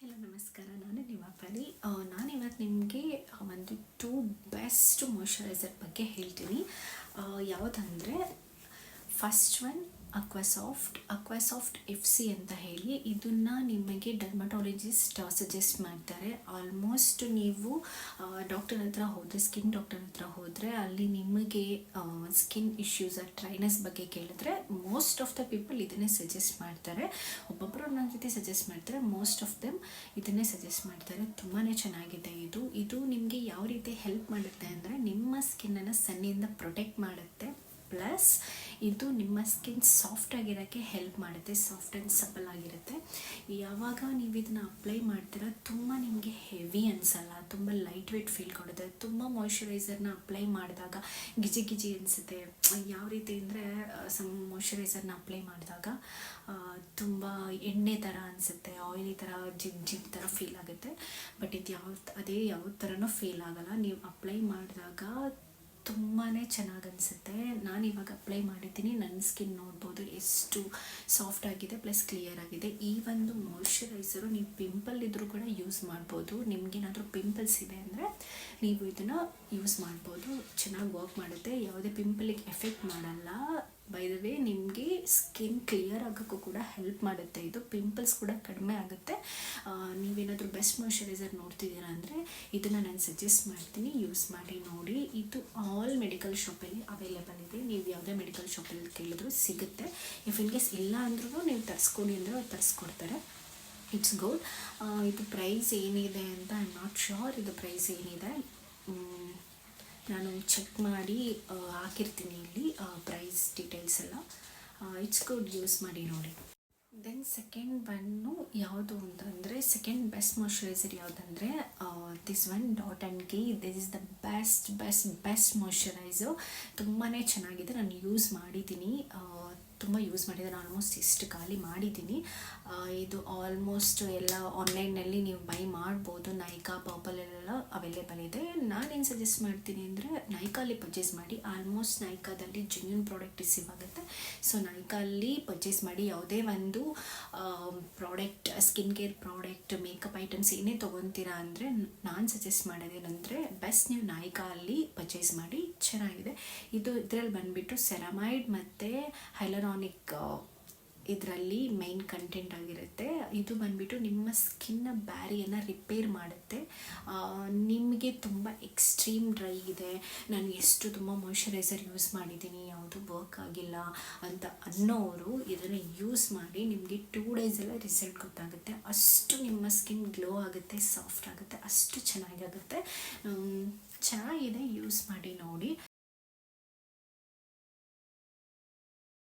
Hello ನಮಸ್ಕಾರ, ನಾನು ನಿಮ್ಮ ಪರಿ. ನಾನಿವತ್ತು ನಿಮಗೆ ಒಂದು 2 ಬೆಸ್ಟ್ ಮಾಯ್ಶ್ಚರೈಸರ್ ಬಗ್ಗೆ ಹೇಳ್ತೀನಿ. ಯಾವುದಂದರೆ ಫಸ್ಟ್ ಒನ್ ಅಕ್ವಾಸಾಫ್ಟ್ FC ಅಂತ ಹೇಳಿ. ಇದನ್ನು ನಿಮಗೆ ಡರ್ಮಟಾಲಜಿಸ್ಟ್ ಸಜೆಸ್ಟ್ ಮಾಡ್ತಾರೆ. ಆಲ್ಮೋಸ್ಟ್ ನೀವು ಡಾಕ್ಟರ್ ಹತ್ರ ಹೋದರೆ, ಸ್ಕಿನ್ ಡಾಕ್ಟರ್ ಹತ್ರ ಹೋದರೆ ಅಲ್ಲಿ ನಿಮಗೆ ಸ್ಕಿನ್ ಇಶ್ಯೂಸ್ ಡ್ರೈನೆಸ್ ಬಗ್ಗೆ ಕೇಳಿದ್ರೆ ಮೋಸ್ಟ್ ಆಫ್ ದ ಪೀಪಲ್ ಇದನ್ನೇ ಸಜೆಸ್ಟ್ ಮಾಡ್ತಾರೆ. ಒಬ್ಬೊಬ್ಬರು ಒಂದೊಂದು ರೀತಿ ಸಜೆಸ್ಟ್ ಮಾಡ್ತಾರೆ, ಮೋಸ್ಟ್ ಆಫ್ ದೆಮ್ ಇದನ್ನೇ ಸಜೆಸ್ಟ್ ಮಾಡ್ತಾರೆ. ತುಂಬಾ ಚೆನ್ನಾಗಿದೆ ಇದು ನಿಮಗೆ ಯಾವ ರೀತಿ ಹೆಲ್ಪ್ ಮಾಡುತ್ತೆ ಅಂದರೆ ನಿಮ್ಮ ಸ್ಕಿನ್ನನ್ನು ಸನ್ನಿಂದ ಪ್ರೊಟೆಕ್ಟ್ ಮಾಡುತ್ತೆ. ಪ್ಲಸ್ ಇದು ನಿಮ್ಮ ಸ್ಕಿನ್ ಸಾಫ್ಟ್ ಆಗಿರೋಕ್ಕೆ ಹೆಲ್ಪ್ ಮಾಡುತ್ತೆ, ಸಾಫ್ಟ್ ಆ್ಯಂಡ್ ಸಪಲ್ ಆಗಿರುತ್ತೆ. ಯಾವಾಗ ನೀವು ಇದನ್ನು ಅಪ್ಲೈ ಮಾಡ್ತೀರಾ ತುಂಬ ನಿಮಗೆ ಹೆವಿ ಅನಿಸಲ್ಲ, ತುಂಬ ಲೈಟ್ ವೇಟ್ ಫೀಲ್ ಕೊಡುತ್ತೆ. ತುಂಬ ಮಾಯ್ಶ್ಚರೈಸರ್ನ ಅಪ್ಲೈ ಮಾಡಿದಾಗ ಗಿಜಿ ಗಿಜಿ ಅನಿಸುತ್ತೆ. ಯಾವ ರೀತಿ ಅಂದರೆ ಸಮ್ ಮಾಯ್ಶ್ಚರೈಸರ್ನ ಅಪ್ಲೈ ಮಾಡಿದಾಗ ತುಂಬ ಎಣ್ಣೆ ಥರ ಅನಿಸುತ್ತೆ, ಆಯಿಲಿ ಥರ ಜಿಗ್ ಥರ ಫೀಲ್ ಆಗುತ್ತೆ. ಬಟ್ ಇದು ಯಾವ ಥರನೂ ಫೀಲ್ ಆಗಲ್ಲ. ನೀವು ಅಪ್ಲೈ ಮಾಡಿದಾಗ ತುಂಬಾ ಚೆನ್ನಾಗಿ ಅನಿಸುತ್ತೆ. ನಾನು ಇವಾಗ ಅಪ್ಲೈ ಮಾಡಿದ್ದೀನಿ, ನನ್ನ ಸ್ಕಿನ್ ನೋಡ್ಬೋದು ಎಷ್ಟು ಸಾಫ್ಟ್ ಆಗಿದೆ, ಪ್ಲಸ್ ಕ್ಲಿಯರ್ ಆಗಿದೆ. ಈ ಒಂದು ಮಾಯ್ಶ್ಚರೈಸರು ನೀವು ಪಿಂಪಲ್ ಇದ್ದರೂ ಕೂಡ ಯೂಸ್ ಮಾಡ್ಬೋದು. ನಿಮಗೇನಾದರೂ ಪಿಂಪಲ್ಸ್ ಇದೆ ಅಂದರೆ ನೀವು ಇದನ್ನು ಯೂಸ್ ಮಾಡ್ಬೋದು. ಚೆನ್ನಾಗಿ ವರ್ಕ್ ಮಾಡುತ್ತೆ, ಯಾವುದೇ ಪಿಂಪಲಿಗೆ ಎಫೆಕ್ಟ್ ಮಾಡಲ್ಲ. ಬೈ ದ ವೇ ನಿಮಗೆ ಸ್ಕಿನ್ ಕ್ಲಿಯರ್ ಆಗೋಕ್ಕೂ ಕೂಡ ಹೆಲ್ಪ್ ಮಾಡುತ್ತೆ. ಇದು ಪಿಂಪಲ್ಸ್ ಕೂಡ ಕಡಿಮೆ ಆಗುತ್ತೆ. ನೀವೇನಾದರೂ ಬೆಸ್ಟ್ ಮಾಯ್ಶ್ಚರೈಸರ್ ನೋಡ್ತಿದ್ದೀರಾ ಅಂದರೆ ಇದನ್ನು ನಾನು ಸಜೆಸ್ಟ್ ಮಾಡ್ತೀನಿ, ಯೂಸ್ ಮಾಡಿ ನೋಡಿ. ಇದು ಆಲ್ ಮೆಡಿಕಲ್ ಶಾಪಲ್ಲಿ ಅವೈಲೇಬಲ್ ಇದೆ. ನೀವು ಯಾವುದೇ ಮೆಡಿಕಲ್ ಶಾಪಲ್ಲಿ ಕೇಳಿದ್ರು ಸಿಗುತ್ತೆ. ಇಫ್ ಇನ್ ಕೇಸ್ ಇಲ್ಲ ಅಂದ್ರೂ ನೀವು ತರಿಸ್ಕೊಡಿ ಅಂದರೆ ಅವ್ರು ತರಿಸ್ಕೊಡ್ತಾರೆ. It's good. ಇದು ಪ್ರೈಸ್ ಏನಿದೆ ಅಂತ ಐ ಆಮ್ ನಾಟ್ ಶ್ಯೂರ್. ಇದು ಪ್ರೈಸ್ ಏನಿದೆ ನಾನು ಚೆಕ್ ಮಾಡಿ ಹಾಕಿರ್ತೀನಿ ಇಲ್ಲಿ ಪ್ರೈಸ್ ಡೀಟೇಲ್ಸ್ ಎಲ್ಲ. ಇಟ್ಸ್ ಗುಡ್, ಯೂಸ್ ಮಾಡಿ ನೋಡಿ. ದೆನ್ ಸೆಕೆಂಡ್ ಒನ್ನು ಯಾವುದು ಅಂತಂದರೆ, ಸೆಕೆಂಡ್ ಬೆಸ್ಟ್ ಮಾಯ್ಶ್ಚರೈಸರ್ ಯಾವುದಂದರೆ this one .N.K. This is the best moisturizer. ತುಂಬಾ ಚೆನ್ನಾಗಿದೆ. ನಾನು ಯೂಸ್ ಮಾಡಿದ್ದೀನಿ, ತುಂಬ ಯೂಸ್ ಮಾಡಿದ್ದೀನಿ. ಆಲ್ಮೋಸ್ಟ್ ಇಷ್ಟು ಖಾಲಿ ಮಾಡಿದ್ದೀನಿ. ಇದು ಆಲ್ಮೋಸ್ಟ್ ಎಲ್ಲ ಆನ್ಲೈನಲ್ಲಿ ನೀವು ಬೈ ಮಾಡ್ಬೋದು. ನೈಕಾ, ಪರ್ಪಲಲ್ಲೆಲ್ಲ ಅವೈಲೇಬಲ್ ಇದೆ. ನಾನೇನು ಸಜೆಸ್ಟ್ ಮಾಡ್ತೀನಿ ಅಂದರೆ ನೈಕಾಲಿ ಪರ್ಚೇಸ್ ಮಾಡಿ. ಆಲ್ಮೋಸ್ಟ್ ನೈಕಾದಲ್ಲಿ ಜೆನ್ಯೂನ್ ಪ್ರಾಡಕ್ಟ್ ರಿಸೀವ್ ಆಗುತ್ತೆ. ಸೊ ನೈಕಾಲಿ ಪರ್ಚೇಸ್ ಮಾಡಿ. ಯಾವುದೇ ಒಂದು product, skin care product, makeup items ಏನೇ ತೊಗೊತೀರಾ ಅಂದರೆ ನಾನು ಸಜೆಸ್ಟ್ ಮಾಡೋದೇನೆಂದರೆ ಬೆಸ್ಟ್ ನೀವು ನೈಕಾಲಿ ಪರ್ಚೇಸ್ ಮಾಡಿ. ಚೆನ್ನಾಗಿದೆ. ಇದರಲ್ಲಿ ಬಂದುಬಿಟ್ಟು ಸೆರಮೈಡ್ ಮತ್ತು ಹೈಲರಾನಿಕ್ ಇದರಲ್ಲಿ ಮೈನ್ ಕಂಟೆಂಟ್ ಆಗಿರುತ್ತೆ. ಇದು ಬಂದುಬಿಟ್ಟು ನಿಮ್ಮ ಸ್ಕಿನ್ನ ಬ್ಯಾರಿಯನ್ನು ರಿಪೇರ್ ಮಾಡುತ್ತೆ. ನಿಮಗೆ ತುಂಬ ಎಕ್ಸ್ಟ್ರೀಮ್ ಡ್ರೈ ಇದೆ, ನಾನು ತುಂಬ ಮಾಯ್ಶ್ಚರೈಸರ್ ಯೂಸ್ ಮಾಡಿದ್ದೀನಿ, ಯಾವುದು ವರ್ಕ್ ಆಗಿಲ್ಲ ಅಂತ ಅನ್ನೋರು ಇದನ್ನು ಯೂಸ್ ಮಾಡಿ. ನಿಮಗೆ 2 ಡೇಸೆಲ್ಲ ರಿಸಲ್ಟ್ ಗೊತ್ತಾಗುತ್ತೆ. ಅಷ್ಟು ನಿಮ್ಮ ಸ್ಕಿನ್ ಗ್ಲೋ ಆಗುತ್ತೆ, ಸಾಫ್ಟ್ ಆಗುತ್ತೆ, ಅಷ್ಟು ಚೆನ್ನಾಗಾಗುತ್ತೆ. ಚೆನ್ನಾಗಿದೆ, ಯೂಸ್ ಮಾಡಿ ನೋಡಿ.